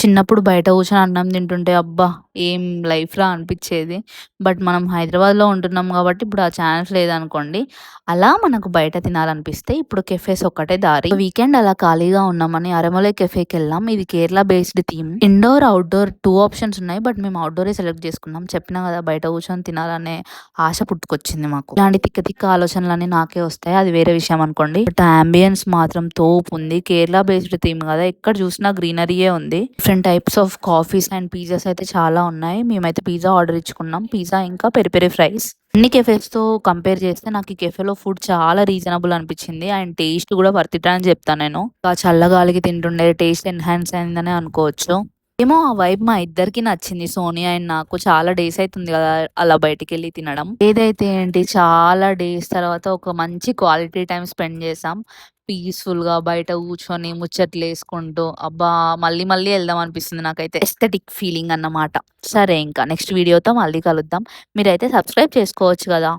చిన్నప్పుడు బయట కూర్చొని అన్నం తింటుంటే అబ్బా! ఏం లైఫ్‌రా అనిపిచ్చేది. బట్ మనం హైదరాబాద్‌లో ఉంటున్నాం కాబట్టి ఇప్పుడు ఆ ఛాన్స్ లేదనుకోండి. అలా మనకు బయట తినాలనిపిస్తే ఇప్పుడు కెఫేస్ ఒక్కటే దారి. వీకెండ్ అలా ఖాళీగా ఉన్నామని అరమొలై కెఫేకెళ్ళాం. ఇది Kerala based theme. Indoor, outdoor 2 options ఉన్నాయి. బట్ మేము ఔట్‌డోరే సెలెక్ట్ చేసుకున్నాం. చెప్పినా కదా బయట కూర్చొని తినాలనే ఆశ పుట్టుకొచ్చింది మాకు. ఇలాంటి తిక్క తిక్క ఆలోచనలన్నీ నాకే వస్తాయి. అది వేరే విషయం అనుకోండి. బట్ యాంబియన్స్ మాత్రం తోపుంది. కేరళ బేస్డ్ థీమ్ కదా! ఎక్కడ చూసినా గ్రీనరీయే ఉంది. Different types of coffees and pizzas అయితే చాలా ఉన్నాయి. మేమైతే పిజ్జా ఆర్డర్ ఇచ్చుకున్నాం. పిజ్జా ఇంకా పెరి పెరి ఫ్రైస్. అన్ని కెఫేస్‌తో కంపేర్ చేస్తే నాకు ఈ కెఫేలో ఫుడ్ చాలా రీజనబుల్ అనిపించింది. అండ్ టేస్ట్ కూడా వర్త్ ఇట్ అని చెప్తా నేను. ఆ చల్లగాలికి తింటుండే టేస్ట్ ఎన్హాన్స్ అయిందనే అనుకోవచ్చు. ఏమో ఆ వైబ్ మా ఇద్దరికి నచ్చింది. సోనియా అండ్ నాకు. చాలా డేస్ అయితుంది కదా అలా బయటికెళ్ళి తినడం. ఏదైతే ఏంటి చాలా డేస్ తర్వాత ఒక మంచి క్వాలిటీ టైమ్ స్పెండ్ చేశాం. పీస్‌ఫుల్‌గా బయట కూర్చొని ముచ్చట్లేసుకుంటూ అబ్బా! మళ్ళీ మళ్ళీ ఎళ్దాం అనిపిస్తుంది నాకైతే. ఎస్థెటిక్ ఫీలింగ్ అన్నమాట. సరే ఇంకా నెక్స్ట్ వీడియోతో మళ్ళీ కలుద్దాం. మీరైతే సబ్స్క్రైబ్ చేసుకోవచ్చు కదా!